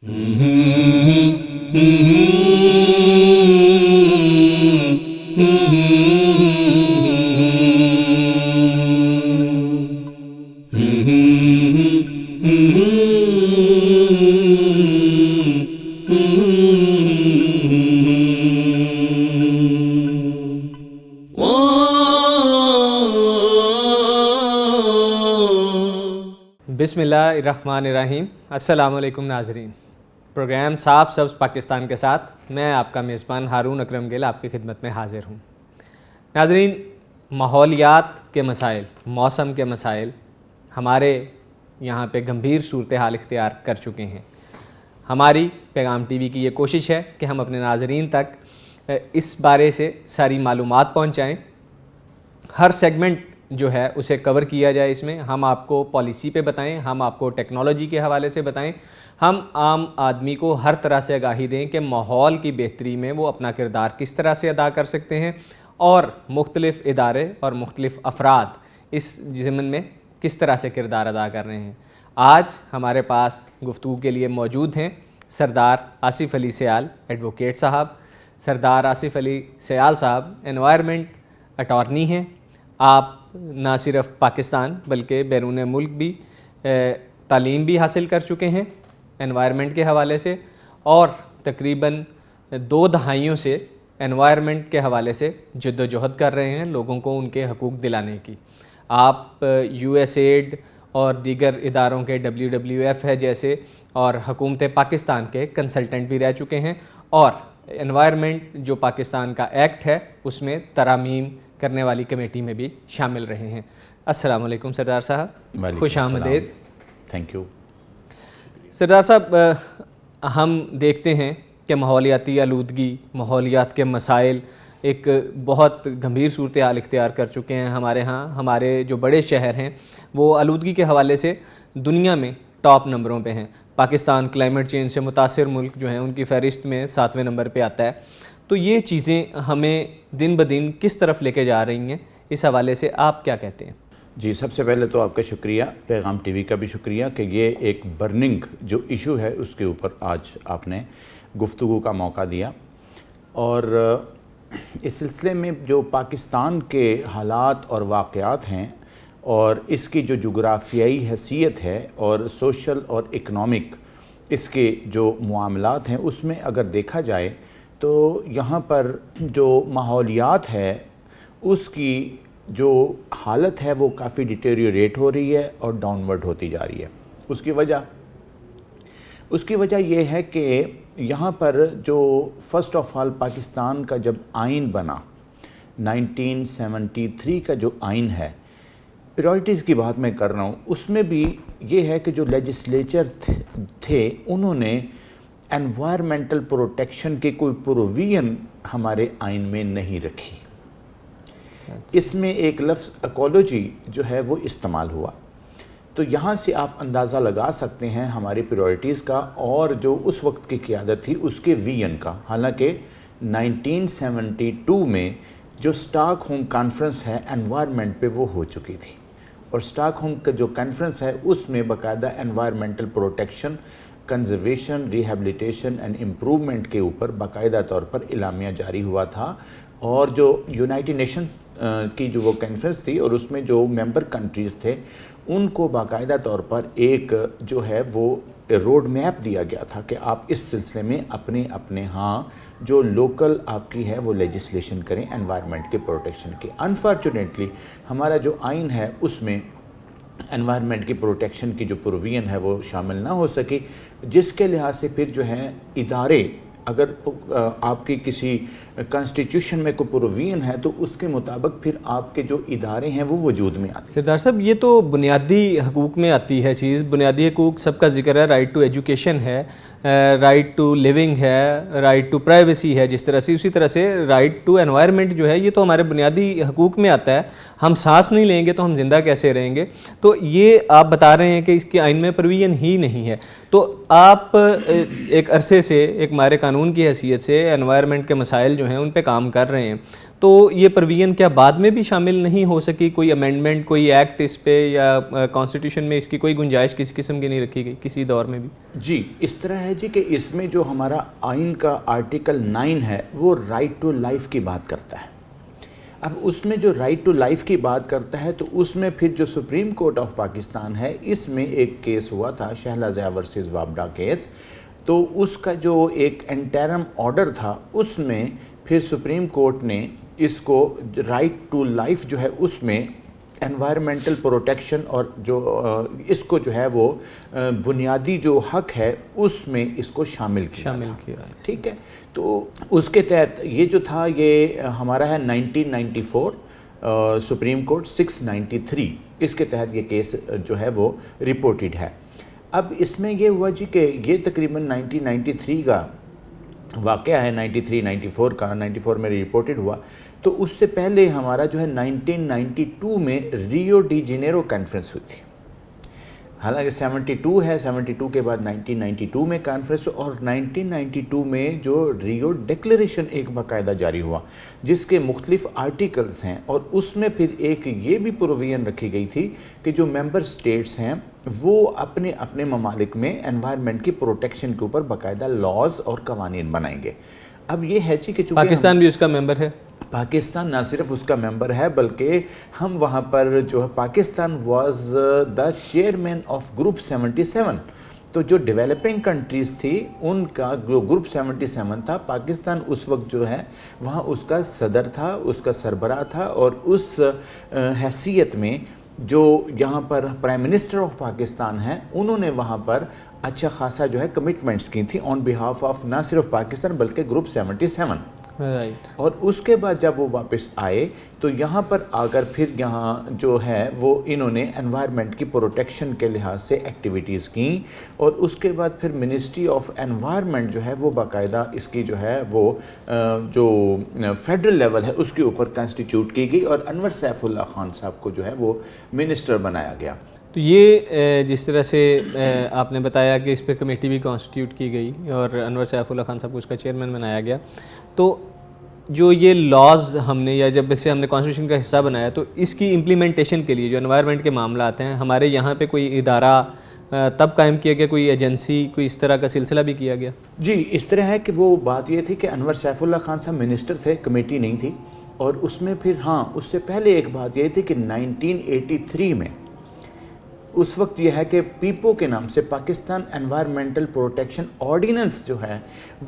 بسم اللہ الرحمن الرحیم۔ السلام علیکم ناظرین، پروگرام صاف سبز پاکستان کے ساتھ میں آپ کا میزبان ہارون اکرم گل آپ کی خدمت میں حاضر ہوں۔ ناظرین، ماحولیات کے مسائل، موسم کے مسائل ہمارے یہاں پہ گمبھیر صورتحال اختیار کر چکے ہیں۔ ہماری پیغام ٹی وی کی یہ کوشش ہے کہ ہم اپنے ناظرین تک اس بارے سے ساری معلومات پہنچائیں۔ ہر سیگمنٹ جو ہے اسے کور کیا جائے، اس میں ہم آپ کو پالیسی پہ بتائیں، ہم آپ کو ٹیکنالوجی کے حوالے سے بتائیں، ہم عام آدمی کو ہر طرح سے آگاہی دیں کہ ماحول کی بہتری میں وہ اپنا کردار کس طرح سے ادا کر سکتے ہیں اور مختلف ادارے اور مختلف افراد اس ضمن میں کس طرح سے کردار ادا کر رہے ہیں۔ آج ہمارے پاس گفتگو کے لیے موجود ہیں سردار آصف علی سیال ایڈوکیٹ صاحب۔ سردار آصف علی سیال صاحب انوائرمنٹ اٹارنی ہیں۔ آپ نہ صرف پاکستان بلکہ بیرون ملک بھی تعلیم بھی حاصل کر چکے ہیں انوائرمنٹ کے حوالے سے، اور تقریباً 2 دہائیوں سے انوائرمنٹ کے حوالے سے جد و جہد کر رہے ہیں لوگوں کو ان کے حقوق دلانے کی۔ آپ یو ایس ایڈ اور دیگر اداروں کے WWF ہے جیسے اور حکومت پاکستان کے کنسلٹنٹ بھی رہ چکے ہیں، اور انوائرمنٹ جو پاکستان کا ایکٹ ہے اس میں ترامیم کرنے والی کمیٹی میں بھی شامل رہے ہیں۔ السلام علیکم سردار صاحب، خوش آمدید۔ تھینک یو سردار صاحب، ہم دیکھتے ہیں کہ ماحولیاتی آلودگی، ماحولیات کے مسائل ایک بہت گمبھیر صورتحال اختیار کر چکے ہیں ہمارے ہاں۔ ہمارے جو بڑے شہر ہیں وہ آلودگی کے حوالے سے دنیا میں ٹاپ نمبروں پہ ہیں۔ پاکستان کلائمیٹ چینج سے متاثر ملک جو ہیں ان کی فہرست میں 7ویں نمبر پہ آتا ہے۔ تو یہ چیزیں ہمیں دن بدن کس طرف لے کے جا رہی ہیں، اس حوالے سے آپ کیا کہتے ہیں؟ جی، سب سے پہلے تو آپ کا شکریہ، پیغام ٹی وی کا بھی شکریہ کہ یہ ایک برننگ جو ایشو ہے اس کے اوپر آج آپ نے گفتگو کا موقع دیا۔ اور اس سلسلے میں جو پاکستان کے حالات اور واقعات ہیں اور اس کی جو جغرافیائی حیثیت ہے اور سوشل اور اکنامک اس کے جو معاملات ہیں اس میں اگر دیکھا جائے تو یہاں پر جو ماحولیات ہے اس کی جو حالت ہے وہ کافی ڈیٹیریوریٹ ہو رہی ہے اور ڈاؤن ورڈ ہوتی جا رہی ہے۔ اس کی وجہ یہ ہے کہ یہاں پر جو فرسٹ آف آل پاکستان کا جب آئین بنا 1973 کا جو آئین ہے، پرائورٹیز کی بات میں کر رہا ہوں، اس میں بھی یہ ہے کہ جو لیجسلیچر تھے انہوں نے انوائرمنٹل پروٹیکشن کی کوئی پروویژن ہمارے آئین میں نہیں رکھی۔ اس میں ایک لفظ ایکولوجی جو ہے وہ استعمال ہوا، تو یہاں سے آپ اندازہ لگا سکتے ہیں ہماری پرائورٹیز کا اور جو اس وقت کی قیادت تھی اس کے ویژن کا۔ حالانکہ 1972 میں جو اسٹاک ہوم کانفرنس ہے انوائرمنٹ پہ وہ ہو چکی تھی، اور اسٹاک ہوم کا جو کانفرنس ہے اس میں باقاعدہ environmental protection, conservation, rehabilitation and improvement کے اوپر باقاعدہ طور پر اعلامیہ جاری ہوا تھا۔ اور جو یونائٹڈ نیشنز کی جو وہ کانفرنس تھی اور اس میں جو ممبر کنٹریز تھے ان کو باقاعدہ طور پر ایک جو ہے وہ روڈ میپ دیا گیا تھا کہ آپ اس سلسلے میں اپنے ہاں جو لوکل آپ کی ہے وہ لیجسلیشن کریں انوائرمنٹ کے پروٹیکشن کی۔ انفارچونیٹلی ہمارا جو آئین ہے اس میں انوائرمنٹ کی پروٹیکشن کی جو پروویژن ہے وہ شامل نہ ہو سکی، جس کے لحاظ سے پھر جو ہیں ادارے، اگر آپ کی کسی کانسٹیٹیوشن میں کوئی پروویژن ہے تو اس کے مطابق پھر آپ کے جو ادارے ہیں وہ وجود میں آتے ہیں۔ سردار صاحب، یہ تو بنیادی حقوق میں آتی ہے چیز، بنیادی حقوق سب کا ذکر ہے، رائٹ ٹو ایجوکیشن ہے، رائٹ ٹو لیونگ ہے، رائٹ ٹو پرائیویسی ہے، جس طرح سے اسی طرح سے رائٹ ٹو انوائرمنٹ جو ہے یہ تو ہمارے بنیادی حقوق میں آتا ہے۔ ہم سانس نہیں لیں گے تو ہم زندہ کیسے رہیں گے؟ تو یہ آپ بتا رہے ہیں کہ اس کے آئین میں پروویژن ہی نہیں ہے۔ تو آپ ایک عرصے سے ایک ماہر قانون کی حیثیت سے انوائرمنٹ کے مسائل جو ہیں ان پہ کام کر رہے ہیں، تو یہ پرویژن کیا بعد میں بھی شامل نہیں ہو سکی؟ کوئی امینڈمنٹ، کوئی ایکٹ اس پہ یا کانسٹیٹیوشن میں اس کی کوئی گنجائش کسی قسم کی نہیں رکھی گئی کسی دور میں بھی؟ جی اس طرح ہے جی کہ اس میں جو ہمارا آئین کا آرٹیکل 9 ہے وہ رائٹ ٹو لائف کی بات کرتا ہے. اب اس میں جو رائٹ ٹو لائف کی بات کرتا ہے تو اس میں پھر جو سپریم کورٹ آف پاکستان ہے اس میں ایک کیس ہوا تھا شہلا ضیاء ورسز وابڈا کیس. تو اس کا جو ایک انٹرم آرڈر تھا اس میں پھر سپریم کورٹ نے اس کو رائٹ ٹو لائف جو ہے اس میں انوائرمنٹل پروٹیکشن اور جو اس کو جو ہے وہ بنیادی جو حق ہے اس میں اس کو شامل کیا. ٹھیک ہے. تو اس کے تحت یہ جو تھا یہ ہمارا ہے 1994 سپریم کورٹ 693 اس کے تحت یہ کیس جو ہے وہ رپورٹڈ ہے. اب اس میں یہ ہوا جی کہ یہ تقریباً 1993 کا واقعہ ہے، 93-94 کا. 94 میں رپورٹڈ ہوا. تو اس سے پہلے ہمارا جو ہے 1992 میں ریو ڈی جنیرو کانفرنس ہوئی تھی. حالانکہ 72 ہے، 72 کے بعد 1992 میں کانفرنس اور 1992 میں جو ریو ڈیکلیریشن ایک باقاعدہ جاری ہوا جس کے مختلف آرٹیکلز ہیں اور اس میں پھر ایک یہ بھی پروویژن رکھی گئی تھی کہ جو ممبر سٹیٹس ہیں وہ اپنے اپنے ممالک میں انوائرمنٹ کی پروٹیکشن کے اوپر باقاعدہ لاز اور قوانین بنائیں گے. اب یہ ہے جی کہ چونکہ پاکستان بھی اس کا ممبر ہے. پاکستان نہ صرف اس کا ممبر ہے بلکہ ہم وہاں پر جو ہے Pakistan was the chairman of group 77. تو جو ڈیولپنگ کنٹریز تھی ان کا گروپ 77 تھا، پاکستان اس وقت جو ہے وہاں اس کا صدر تھا، اس کا سربراہ تھا. اور اس حیثیت میں جو یہاں پر پرائم منسٹر آف پاکستان ہیں انہوں نے وہاں پر اچھا خاصا جو ہے کمٹمنٹس کی تھی آن بیہاف آف نہ صرف پاکستان بلکہ گروپ 77. اور اس کے بعد جب وہ واپس آئے تو یہاں پر آ کر پھر یہاں جو ہے وہ انہوں نے انوائرمنٹ کی پروٹیکشن کے لحاظ سے ایکٹیویٹیز کیں. اور اس کے بعد پھر منسٹری آف انوائرمنٹ جو ہے وہ باقاعدہ اس کی جو ہے وہ جو فیڈرل لیول ہے اس کے اوپر کانسٹیٹیوٹ کی گئی اور انور سیف اللہ خان صاحب کو جو ہے وہ منسٹر بنایا گیا. تو یہ جس طرح سے آپ نے بتایا کہ اس پہ کمیٹی بھی کانسٹیٹیوٹ کی گئی اور انور سیف اللہ خان صاحب کو اس کا چیئرمین بنایا گیا. تو جو یہ لاز ہم نے یا جب سے ہم نے کانسٹیٹیوشن کا حصہ بنایا تو اس کی امپلیمنٹیشن کے لیے جو انوائرمنٹ کے معاملات ہیں ہمارے یہاں پہ کوئی ادارہ تب قائم کیا گیا، کوئی ایجنسی، کوئی اس طرح کا سلسلہ بھی کیا گیا؟ جی اس طرح ہے کہ وہ بات یہ تھی کہ انور سیف اللہ خان صاحب منسٹر تھے، کمیٹی نہیں تھی. اور اس میں پھر ہاں اس سے پہلے ایک بات یہ تھی کہ 1983 میں اس وقت یہ ہے کہ پیپو کے نام سے پاکستان انوائرمنٹل پروٹیکشن آرڈیننس جو ہے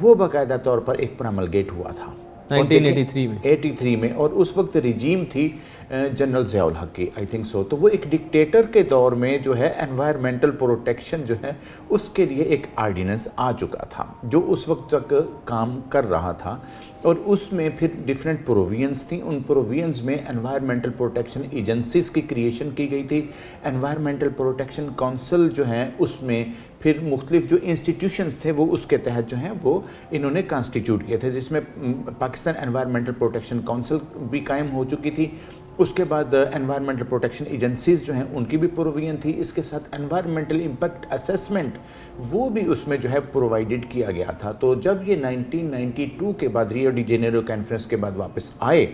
وہ باقاعدہ طور پر ایک پراملگیٹ ہوا تھا 1983 میں. اور اس وقت رجیم تھی جنرل ضیاء الحق کی آئی تھنک سو. تو وہ ایک ڈکٹیٹر کے دور میں جو ہے انوائرمنٹل پروٹیکشن جو ہے اس کے لیے ایک آرڈیننس آ چکا تھا جو اس وقت تک کام کر رہا تھا. اور اس میں پھر ڈیفرنٹ پروویژنس تھیں. ان پروویژنس میں انوائرمنٹل پروٹیکشن ایجنسیز کی کریشن کی گئی تھی. انوائرمنٹل پروٹیکشن کونسل جو ہیں اس میں پھر مختلف جو انسٹیٹیوشنز تھے وہ اس کے تحت جو ہیں وہ انہوں نے کانسٹیٹیوٹ کیے تھے جس میں پاکستان انوائرمنٹل پروٹیکشن کونسل بھی قائم ہو چکی تھی. اس کے بعد انوائرمنٹل پروٹیکشن ایجنسیز جو ہیں ان کی بھی پروویژن تھی. اس کے ساتھ انوائرمنٹل امپیکٹ اسیسمنٹ وہ بھی اس میں جو ہے پرووائڈڈ کیا گیا تھا. تو جب یہ 1992 کے بعد ریو ڈی جنیرو کانفرنس کے بعد واپس آئے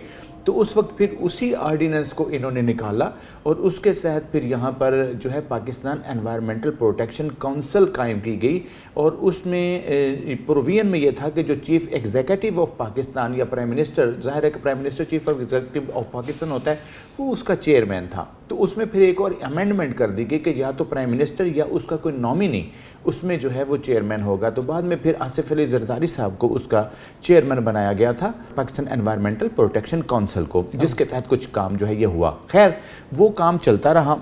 تو اس وقت پھر اسی آرڈیننس کو انہوں نے نکالا اور اس کے تحت پھر یہاں پر جو ہے پاکستان انوائرمنٹل پروٹیکشن کونسل قائم کی گئی. اور اس میں پروویژن میں یہ تھا کہ جو چیف ایگزیکٹو آف پاکستان یا پرائم منسٹر، ظاہر ہے کہ prime minister chief executive of Pakistan ہوتا ہے، وہ اس کا چیئرمین تھا. تو اس میں پھر ایک اور امینڈمنٹ کر دی گئی کہ یا تو پرائم منسٹر یا اس کا کوئی نامنی اس میں جو ہے وہ چیئرمین ہوگا. تو بعد میں پھر آصف علی زرداری صاحب کو اس کا چیئرمین بنایا گیا تھا پاکستان انوائرمنٹل پروٹیکشن کونسل کو، جس کے تحت کچھ کام جو ہے یہ ہوا. خیر وہ کام چلتا رہا.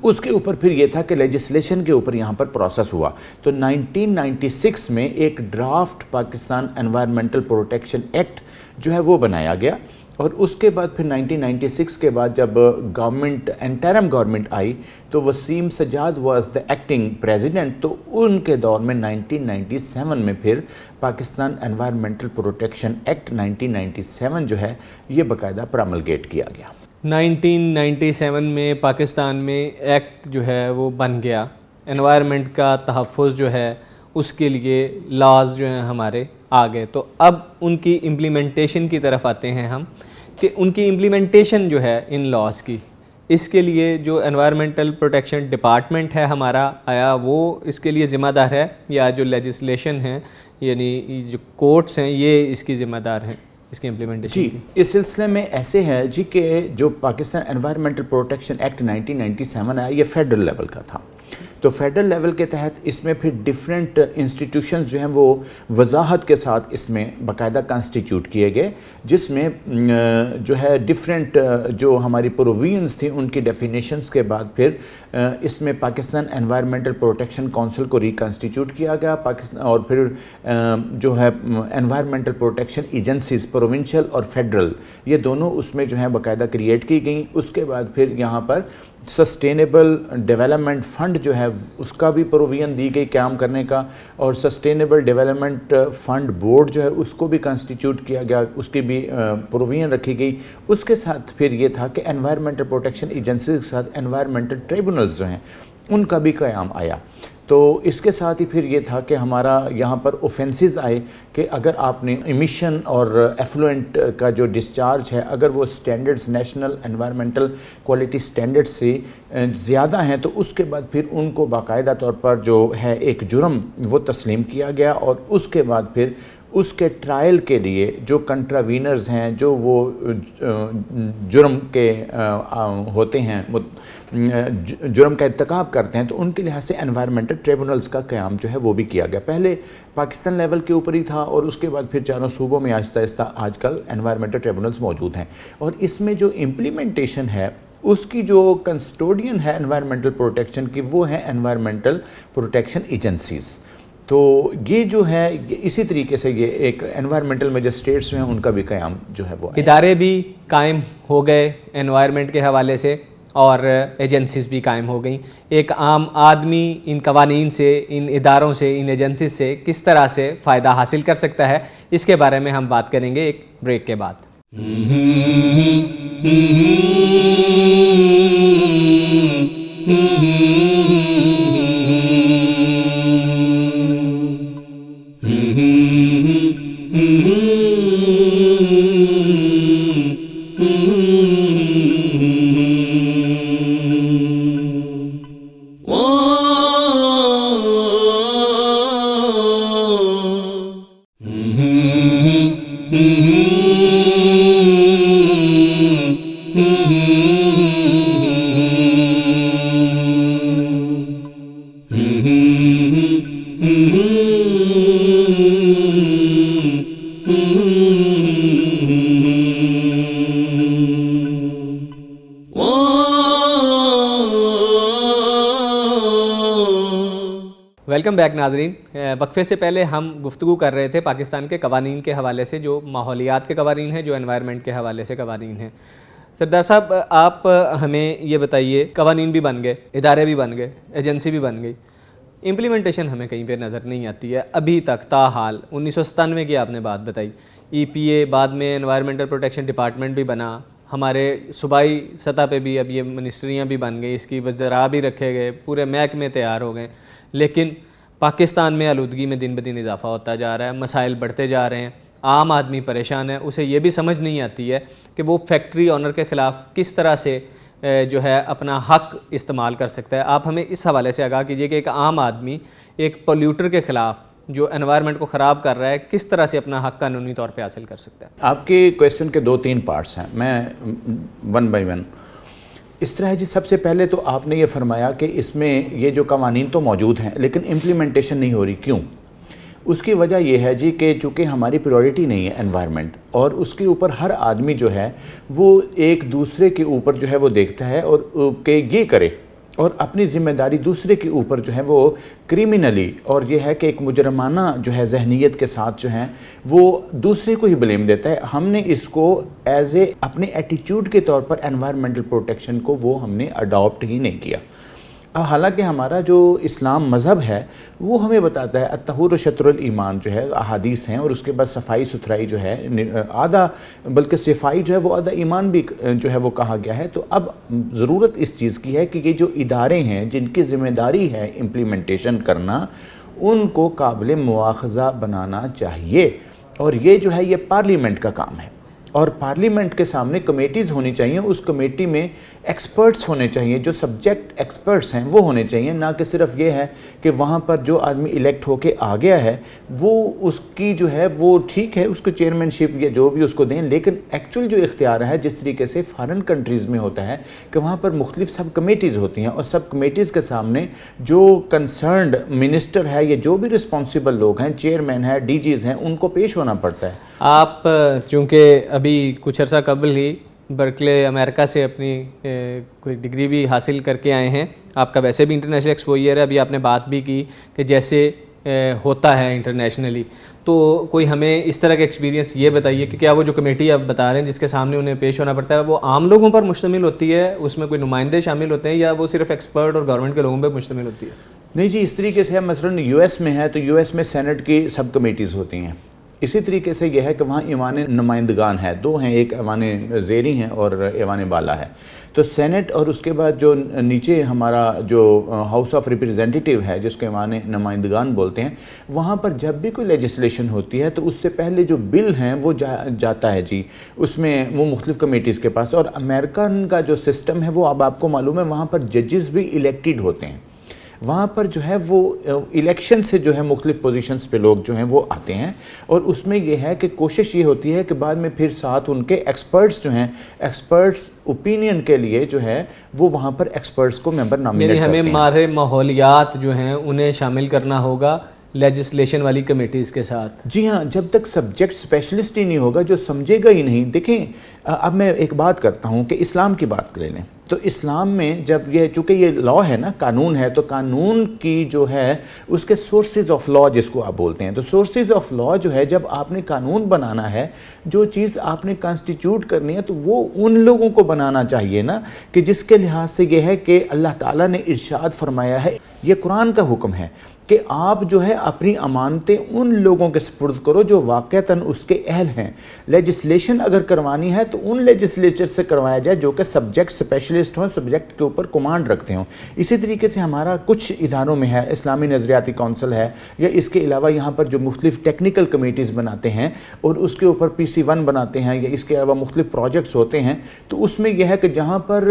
اس کے اوپر پھر یہ تھا کہ لیجسلیشن کے اوپر یہاں پر پروسیس ہوا. تو 1996 میں ایک draft Pakistan environmental protection act جو ہے وہ بنایا گیا. اور اس کے بعد پھر 1996 کے بعد جب گورنمنٹ انٹرم گورنمنٹ آئی تو Waseem Sajjad was the acting president. تو ان کے دور میں 1997 میں پھر پاکستان انوائرمنٹل پروٹیکشن ایکٹ 1997 جو ہے یہ باقاعدہ پراملگیٹ کیا گیا. 1997 میں پاکستان میں ایکٹ جو ہے وہ بن گیا. انوائرمنٹ کا تحفظ جو ہے اس کے لیے لاز جو ہیں ہمارے آ گئے. تو اب ان کی امپلیمنٹیشن کی طرف آتے ہیں ہم. کہ ان کی امپلیمنٹیشن جو ہے ان لاز کی، اس کے لیے جو انوائرمنٹل پروٹیکشن ڈپارٹمنٹ ہے ہمارا، آیا وہ اس کے لیے ذمہ دار ہے، یا جو لیجسلیشن ہے یعنی جو کورٹس ہیں یہ اس کی ذمہ دار ہیں اس کی امپلیمنٹیشن جی کی؟ اس سلسلے میں ایسے ہے جی کہ جو پاکستان انوائرمنٹل پروٹیکشن ایکٹ 1997 آیا، یہ فیڈرل لیول کا تھا. تو فیڈرل لیول کے تحت اس میں پھر ڈیفرنٹ انسٹیٹیوشنز جو ہیں وہ وضاحت کے ساتھ اس میں باقاعدہ کانسٹیٹیوٹ کیے گئے، جس میں جو ہے ڈیفرنٹ جو ہماری پرووینز تھیں ان کی ڈیفینیشنز کے بعد پھر اس میں پاکستان انوائرمنٹل پروٹیکشن کونسل کو ریکنسٹیٹیوٹ کیا گیا پاکستان، اور پھر جو ہے انوائرمنٹل پروٹیکشن ایجنسیز پروونشل اور فیڈرل یہ دونوں اس میں جو ہیں باقاعدہ کریٹ کی گئیں. اس کے بعد پھر یہاں پر سسٹینیبل ڈیولپمنٹ فنڈ جو ہے اس کا بھی پروویژن دی گئی قیام کرنے کا، اور سسٹینیبل ڈیولپمنٹ فنڈ بورڈ جو ہے اس کو بھی کنسٹیٹیوٹ کیا گیا، اس کی بھی پروویژن رکھی گئی. اس کے ساتھ پھر یہ تھا کہ انوائرمنٹل پروٹیکشن ایجنسی کے ساتھ انوائرمنٹل ٹریبونلز جو ہیں ان کا بھی قیام آیا. تو اس کے ساتھ ہی پھر یہ تھا کہ ہمارا یہاں پر اوفینسز آئے کہ اگر آپ نے ایمیشن اور ایفلوئنٹ کا جو ڈسچارج ہے اگر وہ standards national environmental quality standard سے زیادہ ہیں تو اس کے بعد پھر ان کو باقاعدہ طور پر جو ہے ایک جرم وہ تسلیم کیا گیا، اور اس کے بعد پھر اس کے ٹرائل کے لیے جو کنٹراوینرز ہیں جو وہ جرم کے ہوتے ہیں جرم کا ارتکاب کرتے ہیں تو ان کے لحاظ سے انوائرمنٹل ٹریبونلز کا قیام جو ہے وہ بھی کیا گیا. پہلے پاکستان لیول کے اوپر ہی تھا اور اس کے بعد پھر چاروں صوبوں میں آہستہ آہستہ آج کل انوائرمنٹل ٹریبونلز موجود ہیں. اور اس میں جو امپلیمنٹیشن ہے اس کی جو کنسٹوڈین ہے انوائرمنٹل پروٹیکشن کی وہ ہیں انوائرمنٹل پروٹیکشن ایجنسیز. تو یہ جو ہے اسی طریقے سے یہ ایک انوائرمنٹل مجسٹریٹس جو ہیں ان کا بھی قیام جو ہے وہ ادارے بھی قائم ہو گئے انوائرمنٹ کے حوالے سے اور ایجنسیز بھی قائم ہو گئیں. ایک عام آدمی ان قوانین سے، ان اداروں سے، ان ایجنسیز سے کس طرح سے فائدہ حاصل کر سکتا ہے، اس کے بارے میں ہم بات کریں گے ایک بریک کے بعد. ویلکم بیک ناظرین. وقفے سے پہلے ہم گفتگو کر رہے تھے پاکستان کے قوانین کے حوالے سے، جو ماحولیات کے قوانین ہیں، جو انوائرمنٹ کے حوالے سے قوانین ہیں. سردار صاحب آپ ہمیں یہ بتائیے، قوانین بھی بن گئے، ادارے بھی بن گئے، ایجنسی بھی بن گئی، امپلیمنٹیشن ہمیں کہیں پہ نظر نہیں آتی ہے ابھی تک تاحال. 1997 کی آپ نے بات بتائی، ای پی اے بعد میں انوائرمنٹل پروٹیکشن ڈپارٹمنٹ بھی بنا، ہمارے صوبائی سطح پہ بھی اب یہ منسٹریاں بھی بن گئی، اس کی وزراء بھی رکھے گئے، پورے محکمے تیار ہو گئے. لیکن پاکستان میں آلودگی میں دن بدن اضافہ ہوتا جا رہا ہے، مسائل بڑھتے جا رہے ہیں، عام آدمی پریشان ہے. اسے یہ بھی سمجھ نہیں آتی ہے کہ وہ فیکٹری آنر کے خلاف کس طرح سے جو ہے اپنا حق استعمال کر سکتا ہے. آپ ہمیں اس حوالے سے آگاہ کیجئے کہ ایک عام آدمی ایک پولیوٹر کے خلاف جو انوائرمنٹ کو خراب کر رہا ہے کس طرح سے اپنا حق قانونی طور پہ حاصل کر سکتا ہے. آپ کے کویسچن کے 2-3 پارٹس ہیں، میں ون بائی ون. اس طرح جی سب سے پہلے تو آپ نے یہ فرمایا کہ اس میں یہ جو قوانین تو موجود ہیں لیکن امپلیمنٹیشن نہیں ہو رہی. کیوں؟ اس کی وجہ یہ ہے جی کہ چونکہ ہماری پریورٹی نہیں ہے انوائرمنٹ، اور اس کے اوپر ہر آدمی جو ہے وہ ایک دوسرے کے اوپر جو ہے وہ دیکھتا ہے اور کہ یہ کرے، اور اپنی ذمہ داری دوسرے کے اوپر جو ہے وہ کریمنلی، اور یہ ہے کہ ایک مجرمانہ جو ہے ذہنیت کے ساتھ جو ہیں وہ دوسرے کو ہی بلیم دیتا ہے. ہم نے اس کو ایز اے اپنے ایٹیٹیوڈ کے طور پر انوائرمنٹل پروٹیکشن کو وہ ہم نے اڈاپٹ ہی نہیں کیا. حالانکہ ہمارا جو اسلام مذہب ہے وہ ہمیں بتاتا ہے الطہور شطر الایمان جو ہے احادیث ہیں، اور اس کے بعد صفائی ستھرائی جو ہے آدھا، بلکہ صفائی جو ہے وہ آدھا ایمان بھی جو ہے وہ کہا گیا ہے. تو اب ضرورت اس چیز کی ہے کہ یہ جو ادارے ہیں جن کی ذمہ داری ہے امپلیمنٹیشن کرنا، ان کو قابل مواخذہ بنانا چاہیے، اور یہ جو ہے یہ پارلیمنٹ کا کام ہے. اور پارلیمنٹ کے سامنے کمیٹیز ہونی چاہیے، اس کمیٹی میں ایکسپرٹس ہونے چاہیے، جو سبجیکٹ ایکسپرٹس ہیں وہ ہونے چاہیے، نہ کہ صرف یہ ہے کہ وہاں پر جو آدمی الیکٹ ہو کے آ گیا ہے وہ اس کی جو ہے وہ ٹھیک ہے اس کو چیئرمین شپ یا جو بھی اس کو دیں، لیکن ایکچوئل جو اختیار ہے جس طریقے سے فارن کنٹریز میں ہوتا ہے کہ وہاں پر مختلف سب کمیٹیز ہوتی ہیں اور سب کمیٹیز کے سامنے جو کنسرنڈ منسٹر ہے یا جو بھی رسپانسیبل لوگ ہیں، چیئرمین ہے، ڈی جیز ہیں، ان کو پیش ہونا پڑتا ہے۔ آپ چونکہ ابھی کچھ عرصہ قبل ہی برکلے امریکہ سے اپنی کوئی ڈگری بھی حاصل کر کے آئے ہیں، آپ کا ویسے بھی انٹرنیشنل ایکسپوئر ہے، ابھی آپ نے بات بھی کی کہ جیسے ہوتا ہے انٹرنیشنلی، تو کوئی ہمیں اس طرح کا ایکسپیرینس یہ بتائیے کہ کیا وہ جو کمیٹی آپ بتا رہے ہیں جس کے سامنے انہیں پیش ہونا پڑتا ہے وہ عام لوگوں پر مشتمل ہوتی ہے، اس میں کوئی نمائندے شامل ہوتے ہیں، یا وہ صرف ایکسپرٹ اور گورنمنٹ کے لوگوں پہ مشتمل ہوتی ہے؟ نہیں جی، اس طریقے سے مثلاً یو ایس میں ہے تو یو ایس میں سینٹ کی سب کمیٹیز ہوتی ہیں، اسی طریقے سے یہ ہے کہ وہاں ایوان نمائندگان ہے، دو ہیں، ایک ایوان زیری ہیں اور ایوان بالا ہے، تو سینٹ اور اس کے بعد جو نیچے ہمارا جو ہاؤس آف ریپریزنٹیٹیو ہے جس کو ایوان نمائندگان بولتے ہیں، وہاں پر جب بھی کوئی لیجسلیشن ہوتی ہے تو اس سے پہلے جو بل ہیں وہ جاتا ہے جی اس میں وہ مختلف کمیٹیز کے پاس، اور امریکن کا جو سسٹم ہے وہ اب آپ کو معلوم ہے وہاں پر ججز بھی الیکٹڈ ہوتے ہیں، وہاں پر جو ہے وہ الیکشن سے جو ہے مختلف پوزیشنز پہ لوگ جو ہیں وہ آتے ہیں، اور اس میں یہ ہے کہ کوشش یہ ہوتی ہے کہ بعد میں پھر ساتھ ان کے ایکسپرٹس جو ہیں، ایکسپرٹس اوپینین کے لیے جو ہے وہ وہاں پر ایکسپرٹس کو ممبر نامینیٹ کرتے ہیں۔ یعنی ہمیں ماہر ماحولیات جو ہیں انہیں شامل کرنا ہوگا لیجسلیشن والی کمیٹیز کے ساتھ؟ جی ہاں، جب تک سبجیکٹ اسپیشلسٹ ہی نہیں ہوگا جو سمجھے گا ہی نہیں۔ دیکھیں اب میں ایک بات کرتا ہوں کہ اسلام کی بات لے لیں تو اسلام میں جب یہ چونکہ یہ لا ہے نا، قانون ہے، تو قانون کی جو ہے اس کے سورسز آف لا جس کو آپ بولتے ہیں، تو سورسز آف لا جو ہے جب آپ نے قانون بنانا ہے، جو چیز آپ نے کانسٹیٹیوٹ کرنی ہے تو وہ ان لوگوں کو بنانا چاہیے نا کہ جس کے لحاظ سے یہ ہے کہ اللہ تعالیٰ نے ارشاد فرمایا ہے، یہ قرآن کا حکم ہے کہ آپ جو ہے اپنی امانتیں ان لوگوں کے سپرد کرو جو واقعتاً اس کے اہل ہیں۔ لیجسلیشن اگر کروانی ہے تو ان لیجسلیچر سے کروایا جائے جو کہ سبجیکٹ اسپیشلسٹ ہوں، سبجیکٹ کے اوپر کمانڈ رکھتے ہوں۔ اسی طریقے سے ہمارا کچھ اداروں میں ہے، اسلامی نظریاتی کونسل ہے، یا اس کے علاوہ یہاں پر جو مختلف ٹیکنیکل کمیٹیز بناتے ہیں اور اس کے اوپر PC1 بناتے ہیں، یا اس کے علاوہ مختلف پروجیکٹس ہوتے ہیں، تو اس میں یہ ہے کہ جہاں پر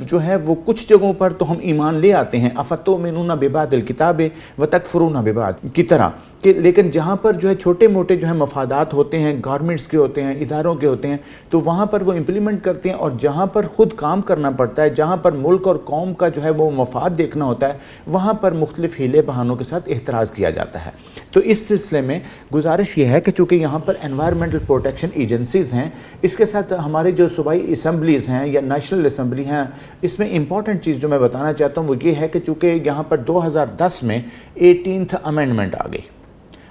جو ہے وہ کچھ جگہوں پر تو ہم ایمان لے آتے ہیں، افتؤمنون ببعض الکتاب وتکفرون ببعض کی طرح، کہ لیکن جہاں پر جو ہے چھوٹے موٹے جو ہے مفادات ہوتے ہیں، گورنمنٹس کے ہوتے ہیں، اداروں کے ہوتے ہیں، تو وہاں پر وہ امپلیمنٹ کرتے ہیں، اور جہاں پر خود کام کرنا پڑتا ہے، جہاں پر ملک اور قوم کا جو ہے وہ مفاد دیکھنا ہوتا ہے، وہاں پر مختلف ہیلے بہانوں کے ساتھ احتراز کیا جاتا ہے۔ تو اس سلسلے میں گزارش یہ ہے کہ چونکہ یہاں پر انوائرمنٹل پروٹیکشن ایجنسیز ہیں، اس کے ساتھ ہمارے جو صوبائی اسمبلیز ہیں یا نیشنل اسمبلی ہیں، اس میں امپورٹنٹ چیز جو میں بتانا چاہتا ہوں وہ یہ ہے کہ چونکہ یہاں پر 2010 میں 18th امینڈمنٹ آ گئی،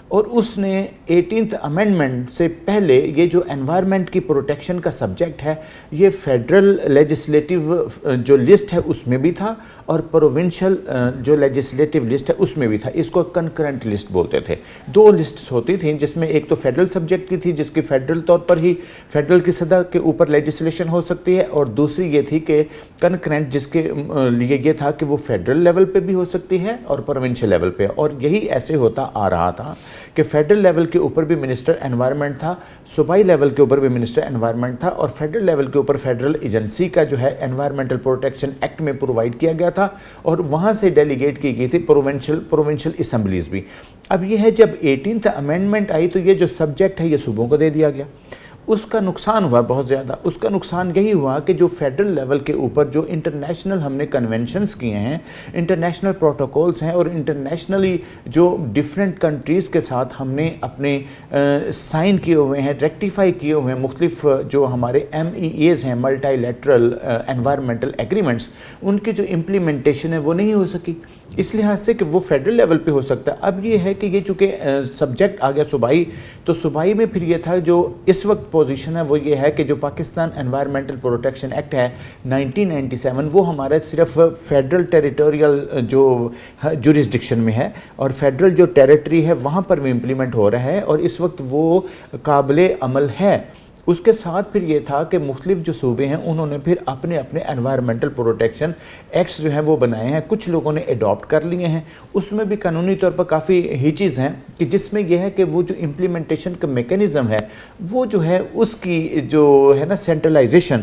اور اس نے 18th امینڈمنٹ سے پہلے یہ جو انوائرمنٹ کی پروٹیکشن کا سبجیکٹ ہے یہ فیڈرل لیجسلیٹو جو لسٹ ہے اس میں بھی تھا، اور پروونشل جو لیجسلیٹو لسٹ ہے اس میں بھی تھا۔ اس کو کنکرنٹ لسٹ بولتے تھے، دو لسٹس ہوتی تھیں جس میں ایک تو فیڈرل سبجیکٹ کی تھی جس کی فیڈرل طور پر ہی فیڈرل کی سطح کے اوپر لیجسلیشن ہو سکتی ہے، اور دوسری یہ تھی کہ کنکرنٹ جس کے لیے یہ تھا کہ وہ فیڈرل لیول پہ بھی ہو سکتی ہے اور پروونشل لیول پہ، اور یہی ایسے ہوتا آ رہا تھا کہ فیڈرل لیول کے اوپر بھی منسٹر انوائرمنٹ تھا، صوبائی لیول کے اوپر بھی منسٹر انوائرمنٹ تھا، اور فیڈرل لیول کے اوپر فیڈرل ایجنسی کا جو ہے انوائرمنٹل پروٹیکشن ایکٹ میں پرووائڈ کیا گیا تھا، اور وہاں سے ڈیلیگیٹ کی گئی تھی پروونشل اسمبلیز بھی۔ اب یہ ہے جب 18th امینڈمنٹ آئی تو یہ جو سبجیکٹ ہے یہ صوبوں کو دے دیا گیا۔ اس کا نقصان ہوا بہت زیادہ، اس کا نقصان یہی ہوا کہ جو فیڈرل لیول کے اوپر جو انٹرنیشنل ہم نے کنونشنز کیے ہیں، انٹرنیشنل پروٹوکولز ہیں، اور انٹرنیشنلی جو ڈیفرنٹ کنٹریز کے ساتھ ہم نے اپنے سائن کیے ہوئے ہیں، ریکٹیفائی کیے ہوئے ہیں مختلف جو ہمارے MEAs ہیں، ملٹی لیٹرل انوائرمنٹل ایگریمنٹس، ان کی جو امپلیمنٹیشن ہے وہ نہیں ہو سکی، اس لحاظ سے کہ وہ فیڈرل لیول پہ ہو سکتا ہے۔ اب یہ ہے کہ یہ چونکہ سبجیکٹ آ گیا صوبائی، تو صوبائی میں پھر یہ تھا جو اس وقت پوزیشن ہے وہ یہ ہے کہ جو پاکستان انوائرمنٹل پروٹیکشن ایکٹ ہے 1997 وہ ہمارے صرف فیڈرل ٹیریٹوریل جو جورسڈکشن میں ہے، اور فیڈرل جو ٹیریٹری ہے وہاں پر وہ امپلیمنٹ ہو رہا ہے، اور اس وقت وہ قابل عمل ہے۔ اس کے ساتھ پھر یہ تھا کہ مختلف جو صوبے ہیں انہوں نے پھر اپنے اپنے انوائرمنٹل پروٹیکشن ایکٹس جو ہیں وہ بنائے ہیں، کچھ لوگوں نے اڈاپٹ کر لیے ہیں، اس میں بھی قانونی طور پر کافی ہیچز ہیں کہ جس میں یہ ہے کہ وہ جو امپلیمنٹیشن کا میکینزم ہے وہ جو ہے اس کی جو ہے نا سینٹرلائزیشن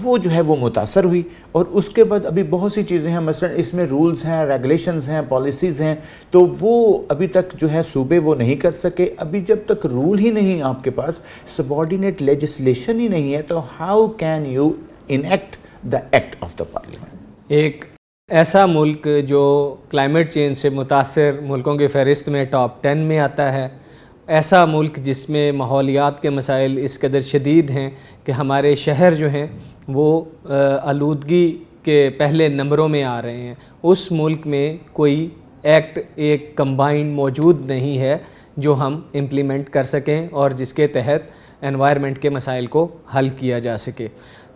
وہ جو ہے وہ متاثر ہوئی، اور اس کے بعد ابھی بہت سی چیزیں ہیں، مثلا اس میں رولز ہیں، ریگولیشنز ہیں، پالیسیز ہیں، تو وہ ابھی تک جو ہے صوبے وہ نہیں کر سکے۔ ابھی جب تک رول ہی نہیں آپ کے پاس، سبارڈینیٹ لیجسلیشن ہی نہیں ہے، تو how can you enact the act of the parliament? ایک ایسا ملک جو کلائمیٹ چینج سے متاثر ملکوں کی فہرست میں ٹاپ 10 میں آتا ہے، ایسا ملک جس میں ماحولیات کے مسائل اس قدر شدید ہیں کہ ہمارے شہر جو ہیں وہ آلودگی کے پہلے نمبروں میں آ رہے ہیں، اس ملک میں کوئی ایکٹ ایک کمبائنڈ موجود نہیں ہے جو ہم امپلیمنٹ کر سکیں اور جس کے تحت انوائرمنٹ کے مسائل کو حل کیا جا سکے۔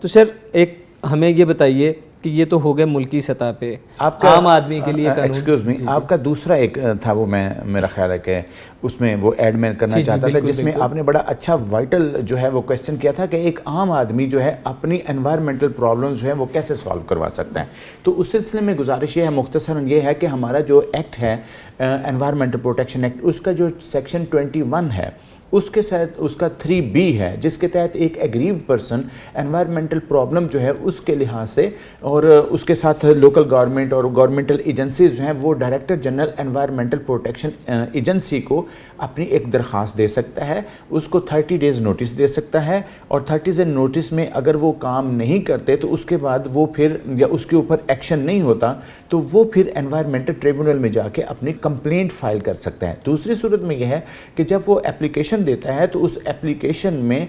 تو سر ایک ہمیں یہ بتائیے کہ یہ تو ہو گئے ملکی سطح پہ، عام آدمی کے لیے قانون۔ ایکسکیوز می، آپ کا دوسرا ایک تھا وہ میرا خیال ہے کہ اس میں وہ ایڈ میں کرنا چاہتا تھا، جس میں آپ نے بڑا اچھا وائٹل جو ہے وہ کویسچن کیا تھا کہ ایک عام آدمی جو ہے اپنی انوائرمنٹل پرابلمز جو ہیں وہ کیسے سالو کروا سکتا ہے۔ تو اس سلسلے میں گزارش یہ ہے مختصراً یہ ہے کہ ہمارا جو ایکٹ ہے انوائرمنٹل پروٹیکشن ایکٹ، اس کا جو سیکشن 21 ہے اس کے ساتھ اس کا 3B ہے، جس کے تحت ایک ایگریوڈ پرسن انوائرمنٹل پرابلم جو ہے اس کے لحاظ سے، اور اس کے ساتھ لوکل گورنمنٹ اور گورنمنٹل ایجنسیز جو ہیں وہ director general environmental protection agency کو اپنی ایک درخواست دے سکتا ہے، اس کو 30 ڈیز نوٹس دے سکتا ہے، اور 30 ڈیز نوٹس میں اگر وہ کام نہیں کرتے تو اس کے بعد وہ پھر یا اس کے اوپر ایکشن نہیں ہوتا تو وہ پھر انوائرمنٹل ٹریبونل میں جا کے اپنی کمپلینٹ فائل کر سکتا ہے۔ دوسری صورت میں یہ ہے کہ جب وہ اپلیکیشن دیتا ہے تو اس اپلیکیشن میں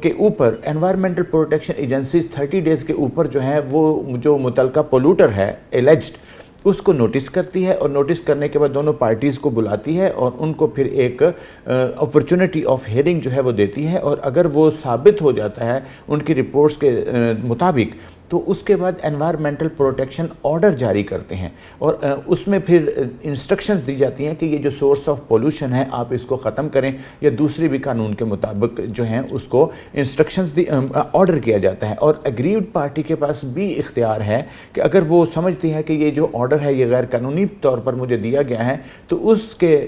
کے اوپر انوائرمنٹل پروٹیکشن ایجنسیز 30 ڈیز کے اوپر جو ہے وہ جو متعلقہ پولوٹر ہے ایلیجڈ اس کو نوٹس کرتی ہے، اور نوٹس کرنے کے بعد دونوں پارٹیز کو بلاتی ہے اور ان کو پھر ایک اپرچونٹی آف ہیئرنگ جو ہے وہ دیتی ہے، اور اگر وہ ثابت ہو جاتا ہے ان کی رپورٹس کے مطابق تو اس کے بعد انوائرمنٹل پروٹیکشن آرڈر جاری کرتے ہیں، اور اس میں پھر انسٹرکشنز دی جاتی ہیں کہ یہ جو سورس آف پولوشن ہے آپ اس کو ختم کریں، یا دوسری بھی قانون کے مطابق جو ہیں اس کو انسٹرکشنز آرڈر کیا جاتا ہے۔ اور ایگریوڈ پارٹی کے پاس بھی اختیار ہے کہ اگر وہ سمجھتی ہے کہ یہ جو آرڈر ہے یہ غیر قانونی طور پر مجھے دیا گیا ہے، تو اس کے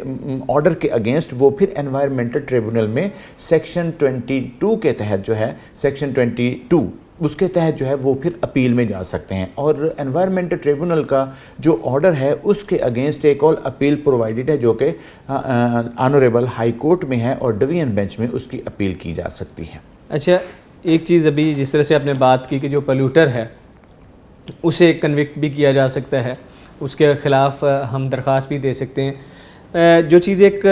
آرڈر کے اگینسٹ وہ پھر انوائرمنٹل ٹریبونل میں سیکشن 22 کے تحت جو ہے سیکشن 22 اس کے تحت جو ہے وہ پھر اپیل میں جا سکتے ہیں، اور انوائرمنٹل ٹریبونل کا جو آرڈر ہے اس کے اگینسٹ ایک اور اپیل پرووائڈڈ ہے جو کہ آنریبل ہائی کورٹ میں ہے، اور ڈویژن بینچ میں اس کی اپیل کی جا سکتی ہے۔ اچھا، ایک چیز ابھی جس طرح سے آپ نے بات کی کہ جو پلیوٹر ہے اسے کنوکٹ بھی کیا جا سکتا ہے، اس کے خلاف ہم درخواست بھی دے سکتے ہیں۔ جو چیز ایک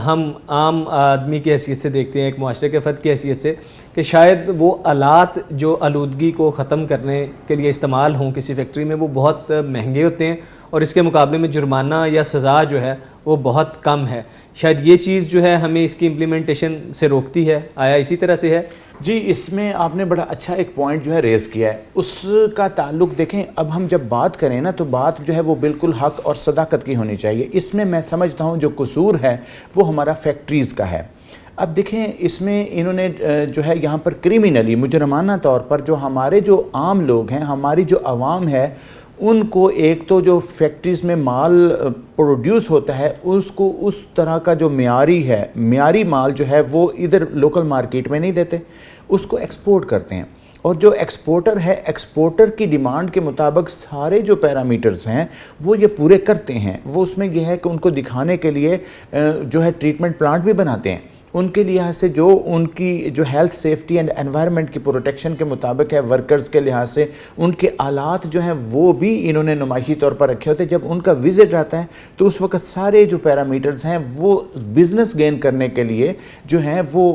ہم عام آدمی کی حیثیت سے دیکھتے ہیں، ایک معاشرے کے فرد کی حیثیت سے، کہ شاید وہ آلات جو آلودگی کو ختم کرنے کے لیے استعمال ہوں کسی فیکٹری میں وہ بہت مہنگے ہوتے ہیں، اور اس کے مقابلے میں جرمانہ یا سزا جو ہے وہ بہت کم ہے، شاید یہ چیز جو ہے ہمیں اس کی امپلیمنٹیشن سے روکتی ہے۔ آیا اسی طرح سے ہے؟ جی، اس میں آپ نے بڑا اچھا ایک پوائنٹ جو ہے ریز کیا ہے، اس کا تعلق دیکھیں، اب ہم جب بات کریں نا تو بات جو ہے وہ بالکل حق اور صداقت کی ہونی چاہیے۔ اس میں سمجھتا ہوں جو قصور ہے وہ ہمارا فیکٹریز کا ہے۔ اب دیکھیں اس میں انہوں نے جو ہے یہاں پر کریمنلی مجرمانہ طور پر جو ہمارے جو عام لوگ ہیں، ہماری جو عوام ہے، ان کو ایک تو جو فیکٹریز میں مال پروڈیوس ہوتا ہے اس کو اس طرح کا جو معیاری مال جو ہے وہ ادھر لوکل مارکیٹ میں نہیں دیتے، اس کو ایکسپورٹ کرتے ہیں، اور جو ایکسپورٹر ہے ایکسپورٹر کی ڈیمانڈ کے مطابق سارے جو پیرامیٹرز ہیں وہ یہ پورے کرتے ہیں۔ وہ اس میں یہ ہے کہ ان کو دکھانے کے لیے جو ہے ٹریٹمنٹ پلانٹ بھی بناتے ہیں، ان کے لحاظ سے جو ان کی جو ہیلتھ سیفٹی اینڈ انوائرمنٹ کی پروٹیکشن کے مطابق ہے، ورکرز کے لحاظ سے ان کے آلات جو ہیں وہ بھی انہوں نے نمائشی طور پر رکھے ہوتے ہیں۔ جب ان کا وزٹ آتا ہے تو اس وقت سارے جو پیرامیٹرز ہیں وہ بزنس گین کرنے کے لیے جو ہیں وہ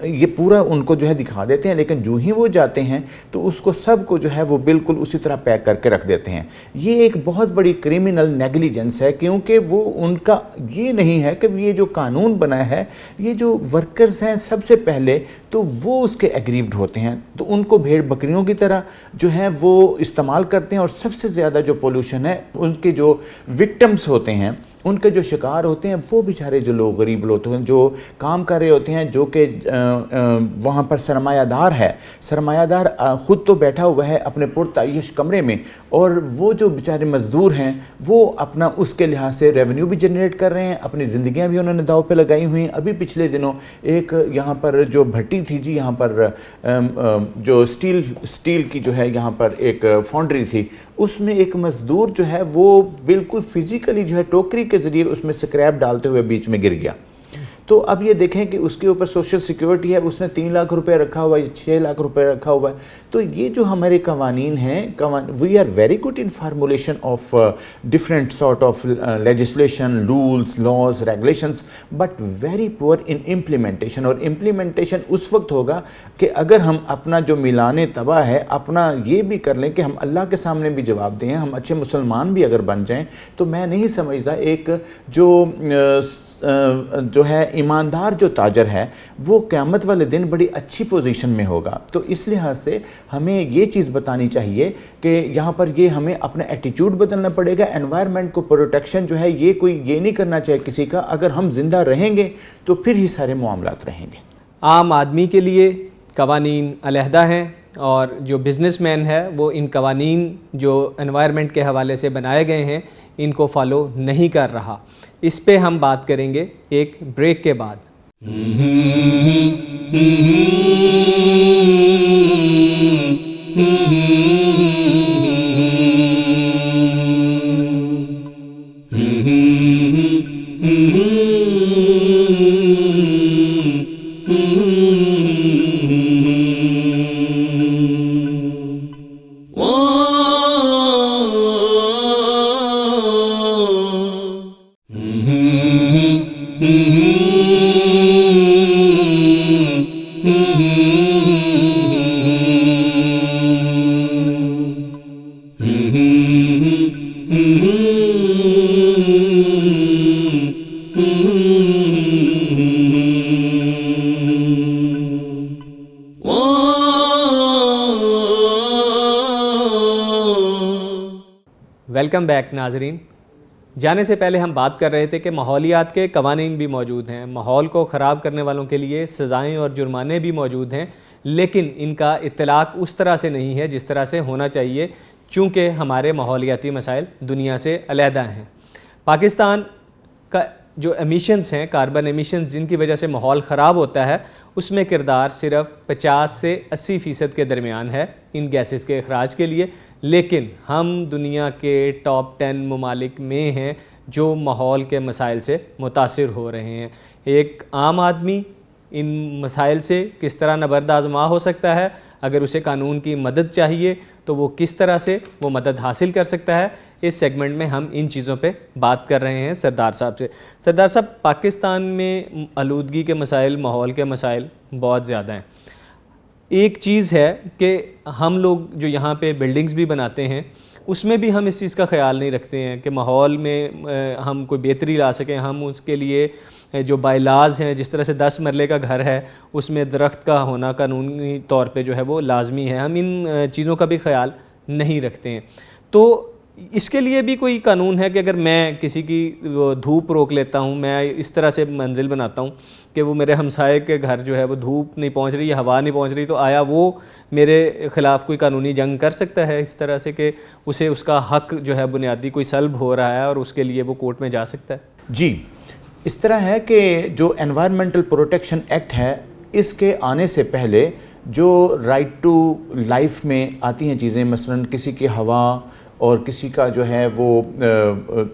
یہ پورا ان کو جو ہے دکھا دیتے ہیں، لیکن جو ہی وہ جاتے ہیں تو اس کو سب کو جو ہے وہ بالکل اسی طرح پیک کر کے رکھ دیتے ہیں۔ یہ ایک بہت بڑی کریمنل نیگلیجنس ہے، کیونکہ وہ ان کا یہ نہیں ہے کہ یہ جو قانون بنا ہے، یہ جو ورکرز ہیں سب سے پہلے تو وہ اس کے ایگریوڈ ہوتے ہیں، تو ان کو بھیڑ بکریوں کی طرح جو ہیں وہ استعمال کرتے ہیں، اور سب سے زیادہ جو پولوشن ہے ان کے جو وکٹمز ہوتے ہیں ان کے جو شکار ہوتے ہیں وہ بیچارے جو لوگ غریب لوگ ہیں جو کام کر رہے ہوتے ہیں, جو کہ وہاں پر سرمایہ دار ہے, سرمایہ دار خود تو بیٹھا ہوا ہے اپنے پرتعیش کمرے میں, اور وہ جو بیچارے مزدور ہیں وہ اپنا اس کے لحاظ سے ریونیو بھی جنریٹ کر رہے ہیں, اپنی زندگیاں بھی انہوں نے داؤ پہ لگائی ہوئی ہیں. ابھی پچھلے دنوں ایک یہاں پر جو بھٹی تھی جی, یہاں پر جو اسٹیل کی جو ہے یہاں پر ایک فاؤنڈری تھی, اس میں ایک مزدور جو ہے وہ بالکل فزیکلی جو ہے ٹوکری کے ذریعے اس میں سکریپ ڈالتے ہوئے بیچ میں گر گیا. تو اب یہ دیکھیں کہ اس کے اوپر سوشل سیکیورٹی ہے, اس نے 3 لاکھ روپے رکھا ہوا ہے, 6 لاکھ روپے رکھا ہوا ہے. تو یہ جو ہمارے قوانین ہیں, we are very good in formulation of different sort of legislation, rules, laws, regulations, but very poor in implementation. اور امپلیمنٹیشن اس وقت ہوگا کہ اگر ہم اپنا جو میلان تباہ ہے اپنا یہ بھی کر لیں کہ ہم اللہ کے سامنے بھی جواب دیں, ہم اچھے مسلمان بھی اگر بن جائیں, تو میں نہیں سمجھتا ایک جو ہے ایماندار جو تاجر ہے وہ قیامت والے دن بڑی اچھی پوزیشن میں ہوگا. تو اس لحاظ سے ہمیں یہ چیز بتانی چاہیے کہ یہاں پر یہ ہمیں اپنا ایٹیٹیوڈ بدلنا پڑے گا. انوائرمنٹ کو پروٹیکشن جو ہے یہ نہیں کرنا چاہیے کسی کا, اگر ہم زندہ رہیں گے تو پھر ہی سارے معاملات رہیں گے. عام آدمی کے لیے قوانین علیحدہ ہیں, اور جو بزنس مین ہے وہ ان قوانین جو انوائرمنٹ کے حوالے سے بنائے گئے ہیں ان کو فالو نہیں کر رہا. اس پہ ہم بات کریں گے ایک بریک کے بعد. ویلکم بیک ناظرین. جانے سے پہلے ہم بات کر رہے تھے کہ ماحولیات کے قوانین بھی موجود ہیں, ماحول کو خراب کرنے والوں کے لیے سزائیں اور جرمانے بھی موجود ہیں, لیکن ان کا اطلاق اس طرح سے نہیں ہے جس طرح سے ہونا چاہیے, چونکہ ہمارے ماحولیاتی مسائل دنیا سے علیحدہ ہیں. پاکستان کا جو ایمیشنز ہیں, کاربن ایمیشنز جن کی وجہ سے ماحول خراب ہوتا ہے, اس میں کردار صرف 50 سے 80% کے درمیان ہے ان گیسز کے اخراج کے لیے, لیکن ہم دنیا کے ٹاپ 10 ممالک میں ہیں جو ماحول کے مسائل سے متاثر ہو رہے ہیں. ایک عام آدمی ان مسائل سے کس طرح نبرد آزما ہو سکتا ہے, اگر اسے قانون کی مدد چاہیے تو وہ کس طرح سے وہ مدد حاصل کر سکتا ہے, اس سیگمنٹ میں ہم ان چیزوں پہ بات کر رہے ہیں سردار صاحب سے. سردار صاحب, پاکستان میں آلودگی کے مسائل, ماحول کے مسائل بہت زیادہ ہیں. ایک چیز ہے کہ ہم لوگ جو یہاں پہ بلڈنگز بھی بناتے ہیں اس میں بھی ہم اس چیز کا خیال نہیں رکھتے ہیں کہ ماحول میں ہم کوئی بہتری لا سکیں. ہم اس کے لیے جو بائی لاز ہیں, جس طرح سے 10 مرلے کا گھر ہے اس میں درخت کا ہونا قانونی طور پہ جو ہے وہ لازمی ہے, ہم ان چیزوں کا بھی خیال نہیں رکھتے ہیں. تو اس کے لیے بھی کوئی قانون ہے کہ اگر میں کسی کی دھوپ روک لیتا ہوں, میں اس طرح سے منزل بناتا ہوں کہ وہ میرے ہمسائے کے گھر جو ہے وہ دھوپ نہیں پہنچ رہی, ہوا نہیں پہنچ رہی, تو آیا وہ میرے خلاف کوئی قانونی جنگ کر سکتا ہے اس طرح سے کہ اسے اس کا حق جو ہے بنیادی کوئی سلب ہو رہا ہے اور اس کے لیے وہ کورٹ میں جا سکتا ہے؟ جی, اس طرح ہے کہ جو انوائرمنٹل پروٹیکشن ایکٹ ہے اس کے آنے سے پہلے جو رائٹ ٹو لائف میں آتی ہیں چیزیں, مثلا کسی کی ہوا اور کسی کا جو ہے وہ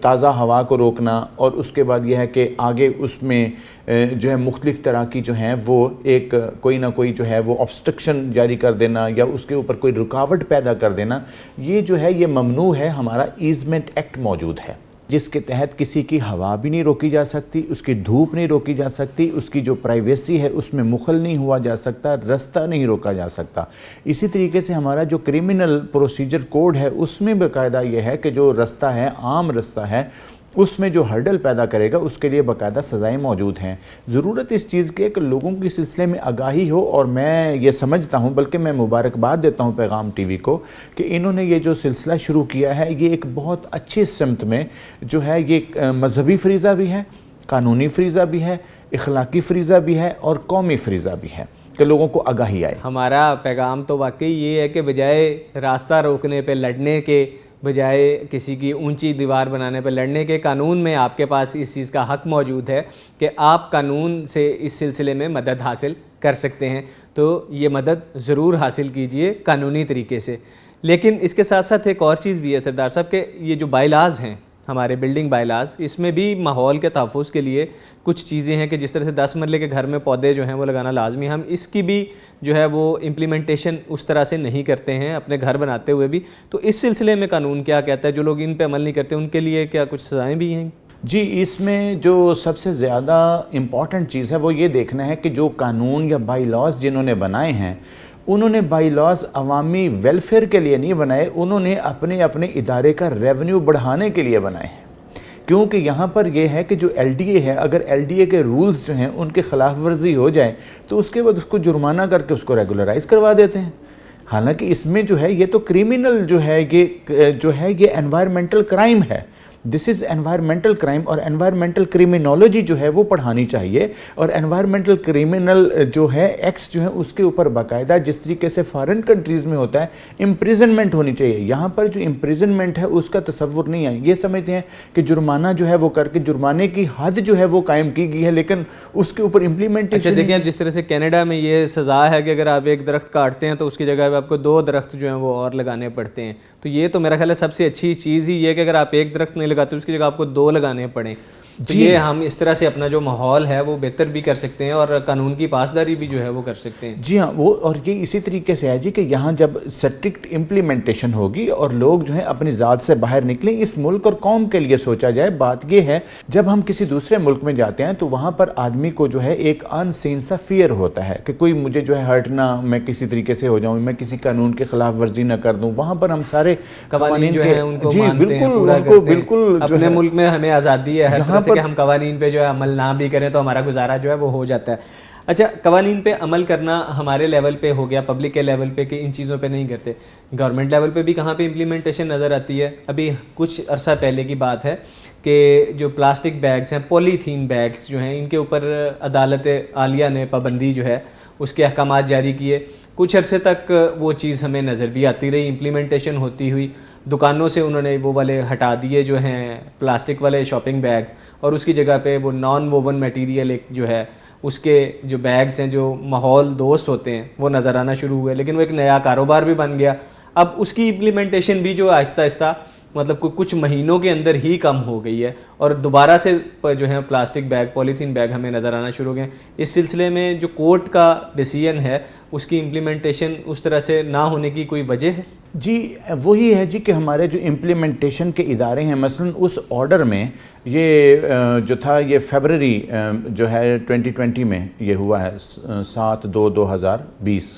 تازہ ہوا کو روکنا, اور اس کے بعد یہ ہے کہ آگے اس میں جو ہے مختلف طرح کی جو ہیں وہ ایک کوئی نہ کوئی جو ہے وہ آبسٹرکشن جاری کر دینا یا اس کے اوپر کوئی رکاوٹ پیدا کر دینا, یہ جو ہے یہ ممنوع ہے. ہمارا ایزمنٹ ایکٹ موجود ہے جس کے تحت کسی کی ہوا بھی نہیں روکی جا سکتی, اس کی دھوپ نہیں روکی جا سکتی, اس کی جو پرائیویسی ہے اس میں مخل نہیں ہوا جا سکتا, رستہ نہیں روکا جا سکتا. اسی طریقے سے ہمارا جو کرمنل پروسیجر کوڈ ہے اس میں باقاعدہ یہ ہے کہ جو رستہ ہے, عام رستہ ہے, اس میں جو ہرڈل پیدا کرے گا اس کے لیے باقاعدہ سزائیں موجود ہیں. ضرورت اس چیز کی ہے کہ لوگوں کی سلسلے میں آگاہی ہو, اور میں یہ سمجھتا ہوں, بلکہ میں مبارکباد دیتا ہوں پیغام ٹی وی کو کہ انہوں نے یہ جو سلسلہ شروع کیا ہے یہ ایک بہت اچھی سمت میں جو ہے, یہ مذہبی فریضہ بھی ہے, قانونی فریضہ بھی ہے, اخلاقی فریضہ بھی ہے اور قومی فریضہ بھی ہے کہ لوگوں کو آگاہی آئے. ہمارا پیغام تو واقعی یہ ہے کہ بجائے راستہ روکنے پہ لڑنے کے, بجائے کسی کی اونچی دیوار بنانے پہ لڑنے کے, قانون میں آپ کے پاس اس چیز کا حق موجود ہے کہ آپ قانون سے اس سلسلے میں مدد حاصل کر سکتے ہیں. تو یہ مدد ضرور حاصل کیجئے قانونی طریقے سے. لیکن اس کے ساتھ ساتھ ایک اور چیز بھی ہے سردار صاحب کہ یہ جو بائی لاز ہیں ہمارے بلڈنگ بائی لاز, اس میں بھی ماحول کے تحفظ کے لیے کچھ چیزیں ہیں کہ جس طرح سے 10 مرلے کے گھر میں پودے جو ہیں وہ لگانا لازمی ہے, ہم اس کی بھی جو ہے وہ امپلیمنٹیشن اس طرح سے نہیں کرتے ہیں اپنے گھر بناتے ہوئے بھی. تو اس سلسلے میں قانون کیا کہتا ہے؟ جو لوگ ان پہ عمل نہیں کرتے ان کے لیے کیا کچھ سزائیں بھی ہیں؟ جی, اس میں جو سب سے زیادہ امپورٹنٹ چیز ہے وہ یہ دیکھنا ہے کہ جو قانون یا بائی لاز جنہوں نے بنائے ہیں انہوں نے بائی لاز عوامی ویلفیئر کے لیے نہیں بنائے, انہوں نے اپنے ادارے کا ریونیو بڑھانے کے لیے بنائے ہیں. کیونکہ یہاں پر یہ ہے کہ جو ایل ڈی اے ہے, اگر ایل ڈی اے کے رولز جو ہیں ان کے خلاف ورزی ہو جائے تو اس کے بعد اس کو جرمانہ کر کے اس کو ریگولرائز کروا دیتے ہیں. حالانکہ اس میں جو ہے یہ تو کریمنل جو ہے یہ انوائرمنٹل کرائم ہے. دس از انوائرمنٹل کرائم, اور انوائرمنٹل کرمینالوجی جو ہے وہ پڑھانی چاہیے, اور انوائرمنٹل کرمینل جو ہے ایکٹس جو ہیں اس کے اوپر باقاعدہ جس طریقے سے فارن کنٹریز میں ہوتا ہے امپریزنمنٹ ہونی چاہیے. یہاں پر جو امپریزنمنٹ ہے اس کا تصور نہیں ہے, یہ سمجھتے ہیں کہ جرمانہ جو ہے وہ کر کے جرمانے کی حد جو ہے وہ قائم کی گئی ہے, لیکن اس کے اوپر امپلیمنٹیشن. اچھا دیکھیں, جس طرح سے کینیڈا میں یہ سزا ہے کہ اگر آپ ایک درخت کاٹتے ہیں تو اس کی جگہ پہ آپ کو 2 درخت جو ہیں وہ اور لگانے پڑتے ہیں. تو یہ تو میرا خیال ہے سب سے اچھی چیز ہی یہ کہ اگر آپ ایک درخت نہیں لگاتے اس کی جگہ آپ کو 2 لگانے پڑیں. تو یہ ہم اس طرح سے اپنا جو ماحول ہے وہ بہتر بھی کر سکتے ہیں اور قانون کی پاسداری بھی جو ہے وہ کر سکتے ہیں. جی ہاں, وہ اور یہ اسی طریقے سے ہے جی کہ یہاں جب سٹرکٹ امپلیمنٹیشن ہوگی اور لوگ جو ہیں اپنی ذات سے باہر نکلیں, اس ملک اور قوم کے لیے سوچا جائے. بات یہ ہے جب ہم کسی دوسرے ملک میں جاتے ہیں تو وہاں پر آدمی کو جو ہے ایک ان سین سا فیئر ہوتا ہے کہ کوئی مجھے جو ہے ہرٹ نہ, میں کسی طریقے سے ہو جاؤں, میں کسی قانون کے خلاف ورزی نہ کر دوں. وہاں پر ہم سارے قوانین جو ہیں ان کو مانتے ہیں, پورا کرتے ہیں. اپنے ملک میں ہمیں آزادی ہے ہر طرح سے کہ ہم قوانین پہ جو ہے عمل نہ بھی کریں تو ہمارا گزارا جو ہے وہ ہو جاتا ہے. اچھا, قوانین پہ عمل کرنا ہمارے لیول پہ ہو گیا, پبلک کے لیول پہ کہ ان چیزوں پہ نہیں کرتے. گورنمنٹ لیول پہ بھی کہاں پہ امپلیمنٹیشن نظر آتی ہے؟ ابھی کچھ عرصہ پہلے کی بات ہے کہ جو پلاسٹک بیگز ہیں, پولی تھین بیگز جو ہیں, ان کے اوپر عدالت عالیہ نے پابندی جو ہے اس کے احکامات جاری کیے. کچھ عرصے تک وہ چیز ہمیں نظر بھی آتی رہی, امپلیمنٹیشن ہوتی ہوئی. دکانوں سے انہوں نے وہ والے ہٹا دیے جو ہیں پلاسٹک والے شاپنگ بیگز, اور اس کی جگہ پہ وہ نان ووون میٹیریل ایک جو ہے اس کے جو بیگز ہیں جو ماحول دوست ہوتے ہیں وہ نظر آنا شروع ہوئے. لیکن وہ ایک نیا کاروبار بھی بن گیا. اب اس کی امپلیمنٹیشن بھی جو آہستہ آہستہ مطلب کچھ مہینوں کے اندر ہی کم ہو گئی ہے, اور دوبارہ سے جو ہے پلاسٹک بیگ, پولیتھین بیگ ہمیں نظر آنا شروع ہو گئے. اس سلسلے میں جو کورٹ کا ڈیسیژن ہے اس کی امپلیمنٹیشن اس طرح سے نہ ہونے کی کوئی وجہ ہے؟ جی وہی ہے جی کہ ہمارے جو امپلیمنٹیشن کے ادارے ہیں, مثلا اس آرڈر میں یہ جو تھا یہ فیبرری جو ہے 2020 میں یہ ہوا ہے 7/2/2020,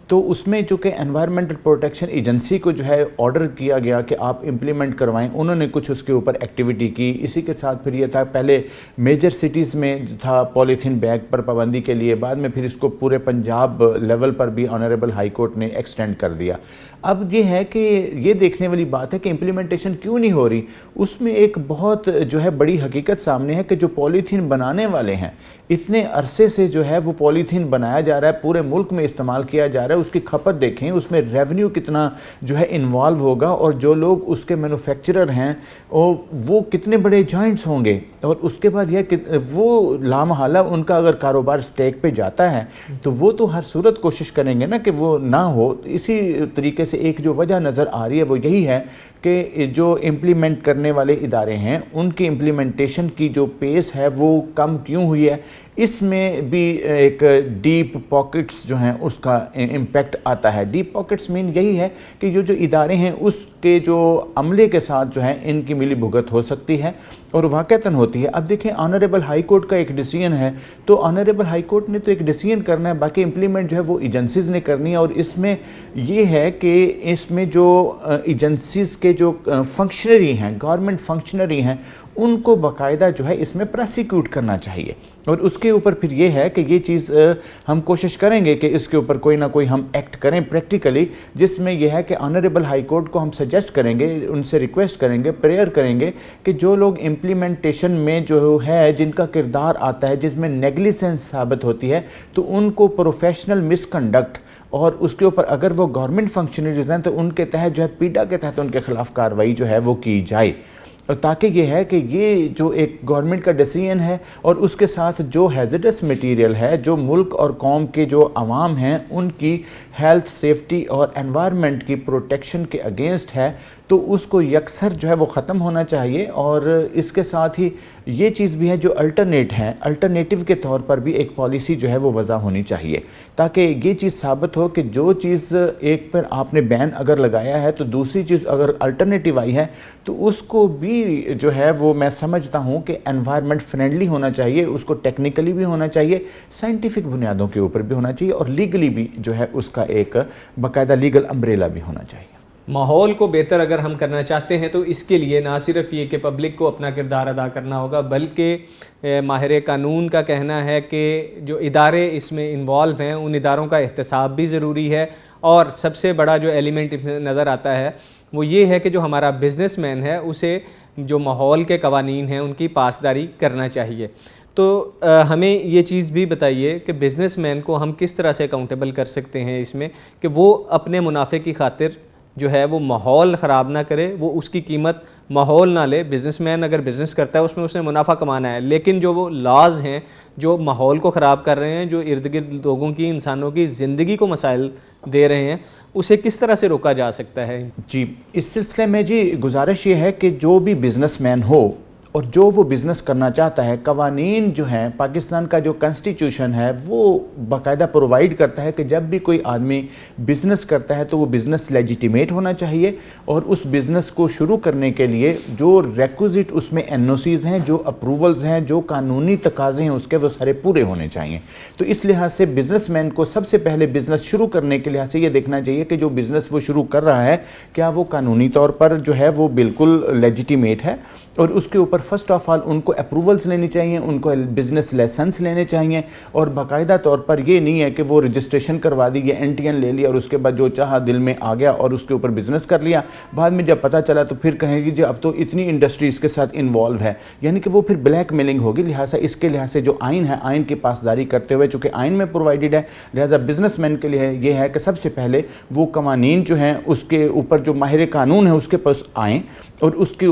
تو اس میں جو کہ انوائرمنٹل پروٹیکشن ایجنسی کو جو ہے آرڈر کیا گیا کہ آپ امپلیمنٹ کروائیں. انہوں نے کچھ اس کے اوپر ایکٹیویٹی کی. اسی کے ساتھ پھر یہ تھا پہلے میجر سٹیز میں تھا پولیتھین بیگ پر پابندی کے لیے, بعد میں پھر اس کو پورے پنجاب لیول پر بھی آنریبل ہائی کورٹ نے ایکسٹینڈ کر دیا. اب یہ ہے کہ یہ دیکھنے والی بات ہے کہ امپلیمنٹیشن کیوں نہیں ہو رہی. اس میں ایک بہت جو ہے بڑی حقیقت سامنے ہے کہ جو پولیتھین بنانے والے ہیں اتنے عرصے سے جو ہے وہ پولیتھین بنایا جا رہا ہے, پورے ملک میں استعمال کیا جا رہا ہے, اس کی کھپت دیکھیں, اس میں ریونیو کتنا جو ہے انوالو ہوگا, اور جو لوگ اس کے مینوفیکچرر ہیں وہ کتنے بڑے جوائنٹس ہوں گے. اور اس کے بعد یہ کہ وہ لامحالہ ان کا اگر کاروبار سٹیک پہ جاتا ہے تو وہ تو ہر صورت کوشش کریں گے نا کہ وہ نہ ہو. اسی طریقے سے ایک جو وجہ نظر آ رہی ہے وہ یہی ہے کہ جو امپلیمنٹ کرنے والے ادارے ہیں ان کی امپلیمنٹیشن کی جو پیس ہے وہ کم کیوں ہوئی ہے. اس میں بھی ایک ڈیپ پاکٹس جو ہیں اس کا امپیکٹ آتا ہے. ڈیپ پاکٹس مین یہی ہے کہ یہ جو ادارے ہیں اس کے جو عملے کے ساتھ جو ہے ان کی ملی بھگت ہو سکتی ہے اور واقعتاً ہوتی ہے. اب دیکھیں آنریبل ہائی کورٹ کا ایک ڈیسیژن ہے, تو آنریبل ہائی کورٹ نے تو ایک ڈیسیژن کرنا ہے, باقی امپلیمنٹ جو ہے وہ ایجنسیز نے کرنی ہے. اور اس میں یہ ہے کہ اس میں جو ایجنسیز کے جو فنکشنری ہیں, گورنمنٹ فنکشنری ہیں, ان کو باقاعدہ جو ہے اس میں پراسیکیوٹ کرنا چاہیے. اور اس کے اوپر پھر یہ ہے کہ یہ چیز ہم کوشش کریں گے کہ اس کے اوپر کوئی نہ کوئی ہم ایکٹ کریں پریکٹیکلی, جس میں یہ ہے کہ آنریبل ہائی کورٹ کو ہم سجیسٹ کریں گے, ان سے ریکویسٹ کریں گے, پریئر کریں گے کہ جو لوگ امپلیمنٹیشن میں جو ہے جن کا کردار آتا ہے جس میں نیگلیجنس ثابت ہوتی ہے, تو ان کو پروفیشنل مس کنڈکٹ اور اس کے اوپر اگر وہ گورنمنٹ فنکشنریز ہیں تو ان کے تحت جو ہے پیڈا کے تحت ان کے خلاف کارروائی جو ہے وہ کی جائے, تاکہ یہ ہے کہ یہ جو ایک گورنمنٹ کا ڈیسیژن ہے اور اس کے ساتھ جو ہیزیڈس میٹیریل ہے جو ملک اور قوم کے جو عوام ہیں ان کی ہیلتھ, سیفٹی اور انوائرمنٹ کی پروٹیکشن کے اگینسٹ ہے, تو اس کو یکسر جو ہے وہ ختم ہونا چاہیے. اور اس کے ساتھ ہی یہ چیز بھی ہے جو الٹرنیٹیو کے طور پر بھی ایک پالیسی جو ہے وہ وضع ہونی چاہیے, تاکہ یہ چیز ثابت ہو کہ جو چیز ایک پر آپ نے بین اگر لگایا ہے تو دوسری چیز اگر الٹرنیٹیو آئی ہے تو اس کو بھی جو ہے وہ میں سمجھتا ہوں کہ انوائرمنٹ فرینڈلی ہونا چاہیے, اس کو ٹیکنیکلی بھی ہونا چاہیے, سائنٹیفک بنیادوں کے اوپر بھی ہونا چاہیے, اور لیگلی بھی جو ہے اس کا ایک باقاعدہ لیگل امبریلا بھی ہونا چاہیے. ماحول کو بہتر اگر ہم کرنا چاہتے ہیں تو اس کے لیے نہ صرف یہ کہ پبلک کو اپنا کردار ادا کرنا ہوگا, بلکہ ماہر قانون کا کہنا ہے کہ جو ادارے اس میں انوالو ہیں ان اداروں کا احتساب بھی ضروری ہے. اور سب سے بڑا جو ایلیمنٹ نظر آتا ہے وہ یہ ہے کہ جو ہمارا بزنس مین ہے اسے جو ماحول کے قوانین ہیں ان کی پاسداری کرنا چاہیے. تو ہمیں یہ چیز بھی بتائیے کہ بزنس مین کو ہم کس طرح سے اکاؤنٹیبل کر سکتے ہیں اس میں کہ وہ اپنے منافع کی خاطر جو ہے وہ ماحول خراب نہ کرے, وہ اس کی قیمت ماحول نہ لے. بزنس مین اگر بزنس کرتا ہے اس نے منافع کمانا ہے, لیکن جو وہ لاز ہیں جو ماحول کو خراب کر رہے ہیں, جو ارد گرد لوگوں کی, انسانوں کی زندگی کو مسائل دے رہے ہیں, اسے کس طرح سے روکا جا سکتا ہے؟ جی اس سلسلے میں جی گزارش یہ ہے کہ جو بھی بزنس مین ہو اور جو وہ بزنس کرنا چاہتا ہے, قوانین جو ہیں پاکستان کا جو کنسٹیٹیوشن ہے وہ باقاعدہ پرووائڈ کرتا ہے کہ جب بھی کوئی آدمی بزنس کرتا ہے تو وہ بزنس لیجیٹیمیٹ ہونا چاہیے, اور اس بزنس کو شروع کرنے کے لیے جو ریکوزٹ اس میں NOCs ہیں, جو اپروولز ہیں, جو قانونی تقاضے ہیں اس کے وہ سارے پورے ہونے چاہیے. تو اس لحاظ سے بزنس مین کو سب سے پہلے بزنس شروع کرنے کے لحاظ سے یہ دیکھنا چاہیے کہ جو بزنس وہ شروع کر رہا ہے کیا وہ قانونی طور پر جو ہے وہ بالکل لیجیٹیمیٹ ہے, اور اس کے اوپر فرسٹ آف آل ان کو اپروولز لینی چاہیے, ان کو بزنس لائسنس لینے چاہیے, اور باقاعدہ طور پر یہ نہیں ہے کہ وہ رجسٹریشن کروا دی, یہ NTN لے لیا اور اس کے بعد جو چاہا دل میں آ گیا اور اس کے اوپر بزنس کر لیا, بعد میں جب پتہ چلا تو پھر کہیں گے جی اب تو اتنی انڈسٹری اس کے ساتھ انوالو ہے, یعنی کہ وہ پھر بلیک میلنگ ہوگی. لہٰذا اس کے لحاظ سے جو آئین ہے, آئین کی پاسداری کرتے ہوئے چونکہ آئین میں پرووائڈڈ ہے, لہٰذا بزنس مین کے لیے یہ ہے کہ سب سے پہلے وہ قوانین جو ہیں اس کے اوپر جو ماہر قانون ہے اس کے پاس آئیں اور اس کے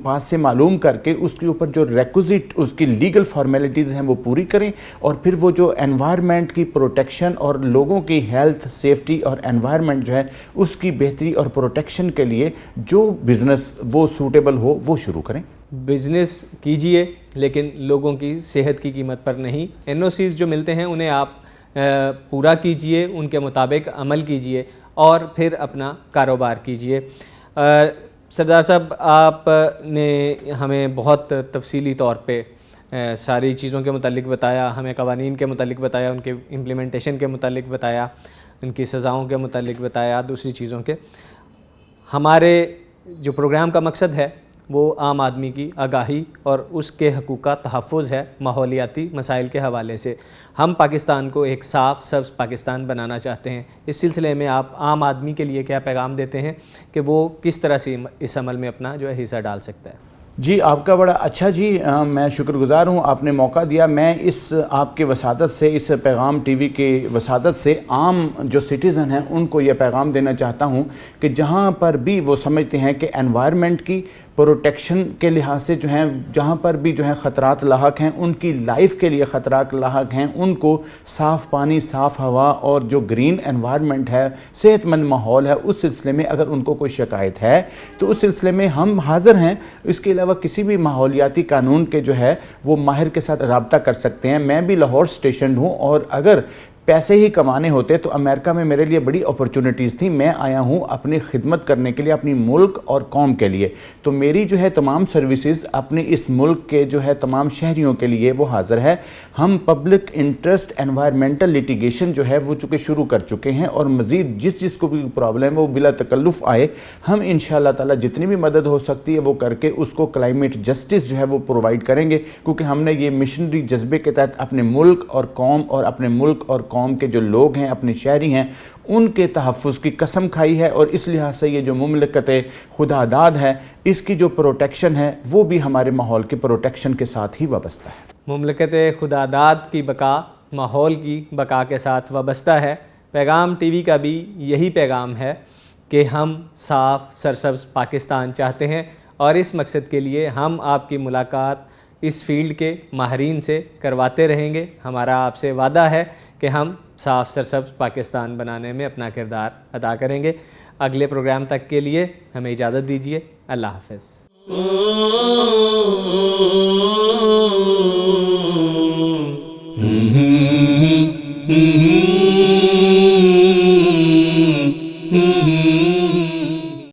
پاس سے معلوم کر کے اس کے اوپر جو ریکوزٹ اس کی لیگل فارمیلٹیز ہیں وہ پوری کریں, اور پھر وہ جو انوائرمنٹ کی پروٹیکشن اور لوگوں کی ہیلتھ, سیفٹی اور انوائرمنٹ جو ہے اس کی بہتری اور پروٹیکشن کے لیے جو بزنس وہ سوٹیبل ہو وہ شروع کریں. بزنس کیجئے لیکن لوگوں کی صحت کی قیمت پر نہیں. NOCs جو ملتے ہیں انہیں آپ پورا کیجئے, ان کے مطابق عمل کیجئے اور پھر اپنا کاروبار کیجئے. سردار صاحب آپ نے ہمیں بہت تفصیلی طور پہ ساری چیزوں کے متعلق بتایا, ہمیں قوانین کے متعلق بتایا, ان کے امپلیمنٹیشن کے متعلق بتایا, ان کی سزاؤں کے متعلق بتایا, دوسری چیزوں کے. ہمارے جو پروگرام کا مقصد ہے وہ عام آدمی کی آگاہی اور اس کے حقوق کا تحفظ ہے ماحولیاتی مسائل کے حوالے سے. ہم پاکستان کو ایک صاف سبز پاکستان بنانا چاہتے ہیں. اس سلسلے میں آپ عام آدمی کے لیے کیا پیغام دیتے ہیں کہ وہ کس طرح سے اس عمل میں اپنا جو ہے حصہ ڈال سکتا ہے؟ جی آپ کا بڑا اچھا جی, میں شکر گزار ہوں, آپ نے موقع دیا. میں اس آپ کے وساطت سے, اس پیغام ٹی وی کی وساطت سے عام جو سٹیزن ہیں ان کو یہ پیغام دینا چاہتا ہوں کہ جہاں پر بھی وہ سمجھتے ہیں کہ انوائرمنٹ کی پروٹیکشن کے لحاظ سے جو ہیں جہاں پر بھی جو ہیں خطرات لاحق ہیں, ان کی لائف کے لیے خطرات لاحق ہیں, ان کو صاف پانی, صاف ہوا اور جو گرین انوائرمنٹ ہے, صحت مند ماحول ہے, اس سلسلے میں اگر ان کو کوئی شکایت ہے تو اس سلسلے میں ہم حاضر ہیں. اس کے علاوہ کسی بھی ماحولیاتی قانون کے جو ہے وہ ماہر کے ساتھ رابطہ کر سکتے ہیں. میں بھی لاہور اسٹیشنڈ ہوں, اور اگر پیسے ہی کمانے ہوتے تو امریکہ میں میرے لیے بڑی اپرچونٹیز تھیں. میں آیا ہوں اپنی خدمت کرنے کے لیے اپنی ملک اور قوم کے لیے. تو میری جو ہے تمام سروسز اپنے اس ملک کے جو ہے تمام شہریوں کے لیے وہ حاضر ہے. ہم پبلک انٹرسٹ انوائرمنٹل لیٹیگیشن جو ہے وہ چونکہ شروع کر چکے ہیں, اور مزید جس کو بھی پرابلم ہے وہ بلا تکلف آئے, ہم انشاءاللہ تعالی جتنی بھی مدد ہو سکتی ہے وہ کر کے اس کو کلائمیٹ جسٹس جو ہے وہ پرووائڈ کریں گے, کیونکہ ہم نے یہ مشنری جذبے کے تحت اپنے ملک اور قوم اور اپنے ملک اور قوم کے جو لوگ ہیں, اپنے شہری ہیں, ان کے تحفظ کی قسم کھائی ہے. اور اس لحاظ سے یہ جو مملکت خدا داد ہے, اس کی جو پروٹیکشن ہے وہ بھی ہمارے ماحول کی پروٹیکشن کے ساتھ ہی وابستہ ہے. مملکت خدا داد کی بقا ماحول کی بقا کے ساتھ وابستہ ہے. پیغام ٹی وی کا بھی یہی پیغام ہے کہ ہم صاف سرسبز پاکستان چاہتے ہیں, اور اس مقصد کے لیے ہم آپ کی ملاقات اس فیلڈ کے ماہرین سے کرواتے رہیں گے. ہمارا آپ سے وعدہ ہے کہ ہم صاف سرسبز پاکستان بنانے میں اپنا کردار ادا کریں گے. اگلے پروگرام تک کے لیے ہمیں اجازت دیجیے. اللہ حافظ. Mm-hmm.